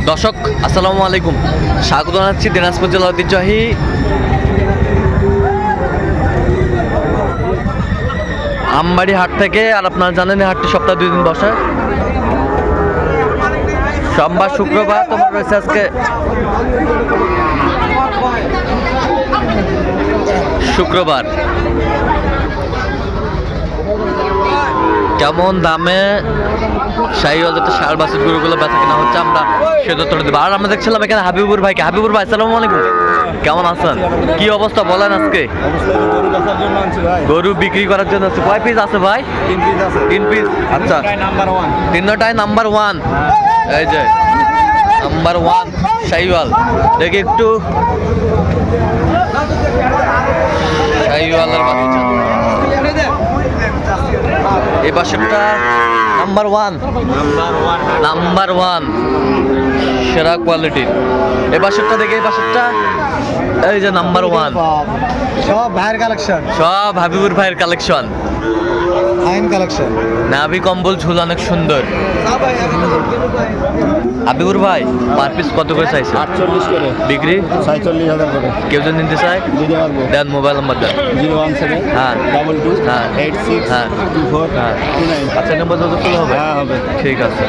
দর্শক আসসালামু আলাইকুম, স্বাগত জানাচ্ছি দিনাজপুর জেলার ঐতিহ্যবাহী আমবাড়ি হাট থেকে। আর আপনারা জানেন এই হাটটি সপ্তাহে 2 দিন বসে, সোমবার শুক্রবার। তোমার রয়েছে আজকে শুক্রবার। কেমন দামে শাহিওয়ালতে ষাঁড় বাছুর গরুগুলো বেচা কেনা হচ্ছে আমরা সে তথ্য দেবো। আর আমরা দেখছিলাম এখানে হাবিবুর ভাইকে। হাবিবুর ভাই আসসালামু আলাইকুম, কেমন আছেন? কি অবস্থা বলেন আজকে? গরু বিক্রি করার জন্য আছে। কয় পিস আছে ভাই? 3 পিস। আচ্ছা, তিনটাই নাম্বার 1। এই যে নাম্বার 1 শাহিওয়াল। দেখি একটু শাহিওয়ালের বাচ্চা। এই পাশেরটা নাম্বার 1 সেরা কোয়ালিটির। এই পাশেরটা দেখে, এই পাশেরটা এই যে নাম্বার 1। সব ভাইয়ের কালেকশন, সব হাবিবুর ভাইয়ের কালেকশন। Fine collection. নাভি কম্বল ঝুল অনেক সুন্দর। হাবিবুর ভাই পার পিস কত করে চাইছে? 48 করে বিক্রি 46,000 করে। কেউ যদি নিতে চায় দিতে পারবো। দেন, মোবাইল নাম্বার দেন। 017 হ্যাঁ 22 হ্যাঁ 86 হ্যাঁ 24 হ্যাঁ 29। আচ্ছা, নম্বর যত করলে হবে? হ্যাঁ হবে। ঠিক আছে।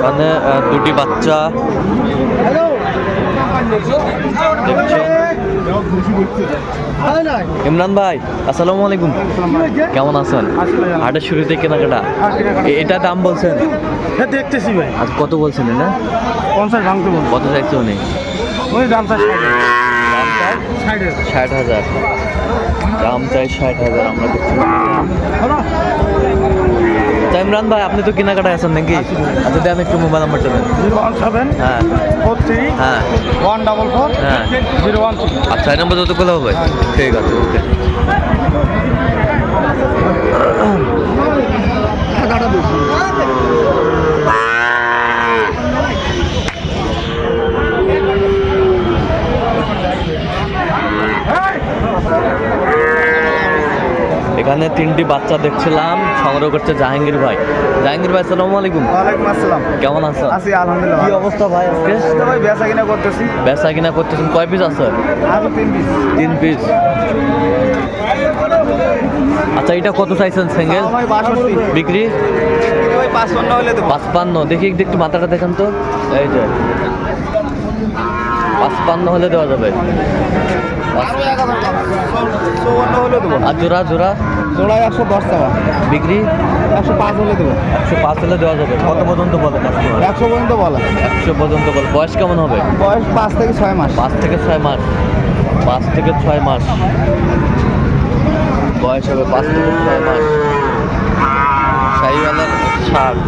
মানে দুটি বাচ্চা দেখছেন। ইমরান ভাই আসসালামু আলাইকুম, কেমন আছেন? হাটের শুরুতে কেনাকাটা, এটা দাম বলছেন? দেখতেছি ভাই। আজ কত বলছেন না? 50 ভাঙতে বল। কত চাইছে উনি? ওই দাম চাই 60,000। দাম চাই 60,000। আমরা দেখছি। ইমরান ভাই আপনি তো কেনাকাটা আছেন নাকি? আচ্ছা দেন একটু মোবাইল নাম্বারটা দেন। 017 হ্যাঁ 43 হ্যাঁ 144 হ্যাঁ 013। আচ্ছা, এই নম্বর যত করলে হবে? ঠিক আছে, ওকে। এখানে 3টি বাচ্চা দেখছিলাম, সংগ্রহ করছে জাহাঙ্গীর ভাই। জাহাঙ্গীর ভাই আসসালামু আলাইকুম, ওয়ালাইকুম আসসালাম। কেমন আছেন? আছি আলহামদুলিল্লাহ। কি অবস্থা ভাই আজকে? ভাই বেচা কিনা করতেছি। বেচা কিনা করতেছেন? কয় পিস আছে? আরো 3 পিস। 3 পিস। আচ্ছা, এটা কত চাইছেন সিঙ্গেল? ভাই 62। বিক্রি ভাই 55 হলে দেব। 55। দেখি একটু মাথাটা দেখেন তো। এই যে 55 হলে দেওয়া যাবে। 54 হলে দেব। আর জোড়া জোড়া জোড়ায় 110 টাকা। বিক্রি 105 হলে দেব। 105 হলে দেওয়া যাবে। কত পর্যন্ত বলে কাস্টমার? 100 পর্যন্ত বলা। 100 পর্যন্ত বলে। বয়স কেমন হবে? বয়স 5 থেকে 6 মাস। 5 থেকে 6 মাস। 5 থেকে 6 মাস বয়স হবে। 5 থেকে 6 মাস। শাহিওয়ালের ষাঁড়।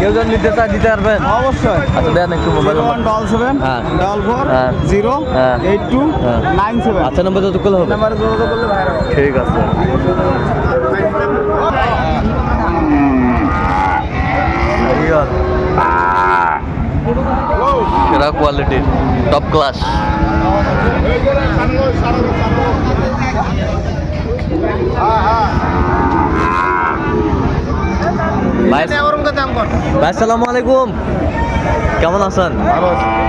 কেউ যদি নিতে চায় দিতে পারবেন? অবশ্যই। আচ্ছা দেন একটু মোবাইল নাম্বার। 177 হ্যাঁ 44 হ্যাঁ 0 হ্যাঁ 82 হ্যাঁ 97। আচ্ছা, নম্বর যত করলে হবে? নাম্বারে যোগাযোগ করলে ভাইরা। ঠিক আছে। সেরা কোয়ালিটির, টপ ক্লাস। ভাই আসসালামু আলাইকুম, কেমন আছেন?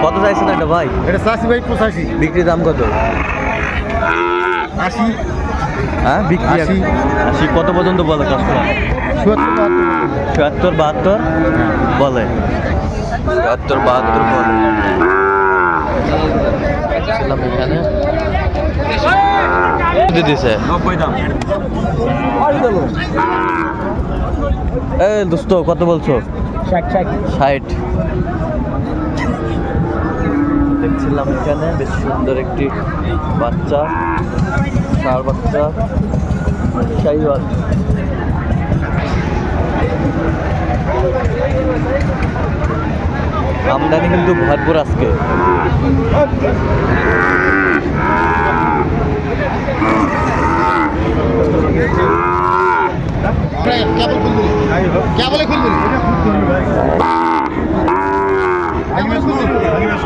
কত চাইছেন এটা ভাই? এটা 80 ভাই 85। বিক্রি দাম কত? 80 হ্যাঁ বিক্রি 80। কত পর্যন্ত বলে কাস্টমার? 70 72 বলে। 72 বলে। এখানে দিছে 90 দাম। এই দোস্ত কত বলছো? 60। দেখছিলাম এখানে বেশ সুন্দর একটি বাচ্চা, ষাঁড় বাচ্চা শাহিওয়াল। আমদানি কিন্তু ভরপুর আজকে।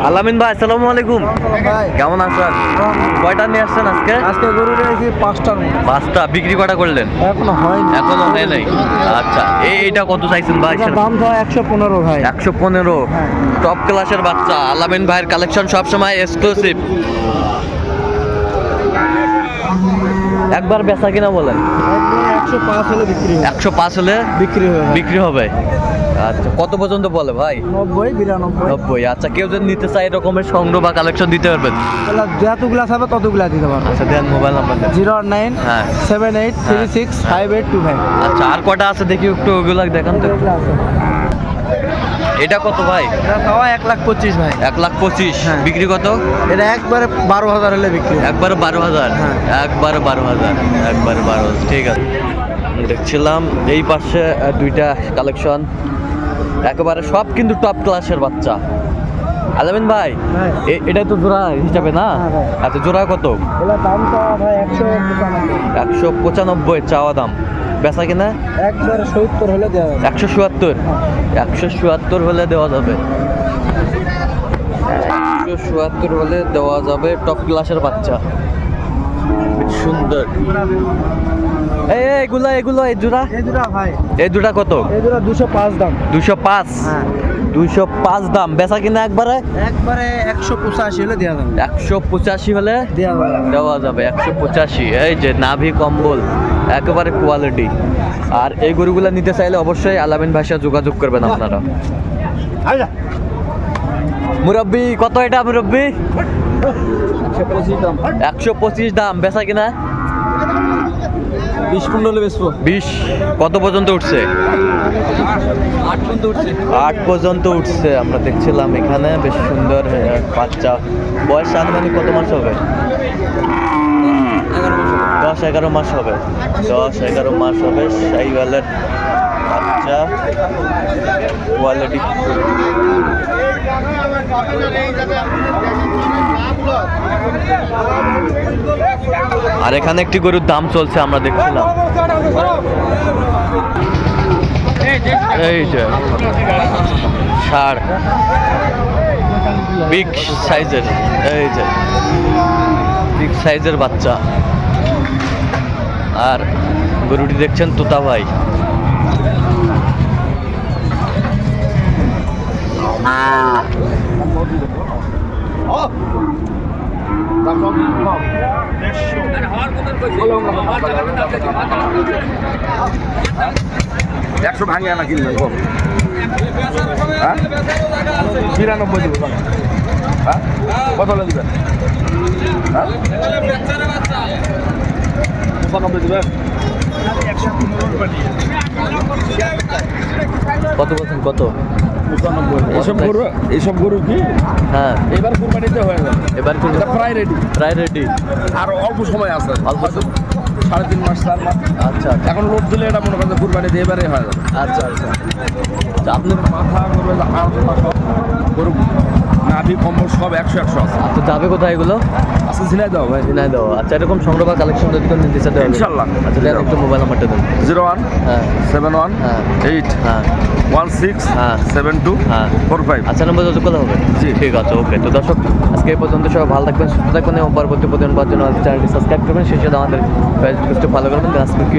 আলামিন ভাই আসসালামু আলাইকুম, ভাই কেমন আছেন? কয়টা নিয়ে আসছেন আজকে? আজকে গরু রয়েছে 5টার মতো, পাঁচটা। বিক্রি কটা করলেন? এখনো হয়নি। এখনো হয় নাই। আচ্ছা, এইটা কত চাইছেন ভাই? এটার দাম তো 115 ভাই। 115। হ্যাঁ। টপ ক্লাসের বাচ্চা। আলামিন ভাইয়ের কালেকশন সবসময় এক্সক্লুসিভ। একবার বেচা কিনা বলেন। একদম 105 হলে বিক্রি হবে। 105 হলে বিক্রি হবে ভাই। বিক্রি হবে। আচ্ছা, কত পর্যন্ত বলে ভাই? 90 92। 90। আচ্ছা, কেউ যদি নিতে চায় এরকমের সংগ্রহ বা কালেকশন দিতে পারবেন? তাহলে যতগুলা থাকবে ততগুলা দিতে পারবো। আচ্ছা, দেন মোবাইল নাম্বার দেন। 019 হ্যাঁ। 78 36 5825। আচ্ছা, আর কটা আছে দেখি একটু, ওগুলো দেখান তো। এটা কত ভাই? এটা পাওয়া 125 ভাই। 1,25,000। হ্যাঁ। বিক্রি কত? এটা একবারে 12,000 হলে বিক্রি হবে। একবারে 12,000। হ্যাঁ। একবারে 12,000। একবারে 12,000। ঠিক আছে। দেখছিলাম এই পাশে দুইটা কালেকশন, একেবারে সব কিন্তু টপ ক্লাসের বাচ্চা। আলামিন ভাই, হ্যাঁ। এটা তো জোড়া হিসাবে না? হ্যাঁ ভাই। আচ্ছা, জোড়া কত? এগুলা দাম তো ভাই 195। 195 চাওয়া দাম। বেচা কিনা একবারে 70 হলে দেওয়া যাবে। 177। 177 হলে দেওয়া যাবে। 177 হলে দেওয়া যাবে। টপ ক্লাসের বাচ্চা, বেশ সুন্দর। এগুলো এগুলো এই জোড়া, এই দুটা ভাই, এই দুটা কত? এই দুটা 205 দাম। 205। হ্যাঁ। 205 দাম। বেচা কিনা একবারে একবারে 185 হলে দেওয়া যাবে। 185 হলে দেওয়া যাবে। দেওয়া যাবে। 185। এই যে নাভি কম্বল, একেবারে কোয়ালিটি। আর এই গরুগুলা নিতে চাইলে অবশ্যই আলামিন ভাইয়ের সাথে যোগাযোগ করবেন আপনারা। মুরব্বি কত এটা মুরব্বি? 125 দাম। 125 দাম। বেচা কিনা 20 হলে বেচবো। 20। কত পর্যন্ত উঠছে? 8 পর্যন্ত উঠছে। 8 পর্যন্ত উঠছে। আমরা দেখছিলাম এখানে বেশ সুন্দর বাচ্চা। বয়স আনুমানিক কত মাস হবে? 10-11 মাস হবে। 10-11 মাস হবে। শাহিওয়ালের বাচ্চা, কোয়ালিটি। আর এখানে একটি গরুর দাম চলছে, আমরা দেখছিলাম। এই যে ষাঁড়, বিগ সাইজের। এই যে বিগ সাইজের বাচ্চা। আর গরুটি দেখছেন তোতা ভাই। একশো ভাঙে আনা কিনবেন কম? হ্যাঁ 92 দিব। হ্যাঁ কত হলে দিবেন? হ্যাঁ 95 দিবেন। কত বলছেন? কত? 95। এইসব গরু কি হ্যাঁ, এবার কুরবানিতে হয়ে যাবে। এবার কোন এটা প্রায় রেডি। প্রায় রেডি। আর অল্প সময় আছে, অল্প সময়। 3.5 মাস 4 মাস। আচ্ছা আচ্ছা এখন লোড দিলে এটা মনে করেন যে কুরবানি দিয়ে এবারে হয়ে যাবে। আচ্ছা আচ্ছা। তা আপনি মাথা করবে হাড় সব গরু, নাভি কম্বল সব 100 আছে। আচ্ছা, যাবে কোথায় এগুলো? আছে ঝিনাই দাও ভাই। নাই দাও। আচ্ছা, এরকম সংগ্রহ বা কালেকশন যদি কোনো নিতে চান ইনশাআল্লাহ। আচ্ছা, দেন একটু মোবাইল নাম্বারটা দেন। 01 হ্যাঁ 71 হ্যাঁ 8 হ্যাঁ 16 হ্যাঁ 72 হ্যাঁ 45। আচ্ছা, নম্বর যোগাযোগ করলে হবে? জি। ঠিক আছে, ওকে। তো দর্শক, আজকে এই পর্যন্ত সবাই ভালো থাকবেন, সুস্থ থাকবেন এবং পরবর্তী প্রতিদিন পাওয়ার জন্য চ্যানেলটি সাবস্ক্রাইব করবেন। সেই সাথে আমাদের ফেসবুক পেজটি ফলো করবেন। আজকে কি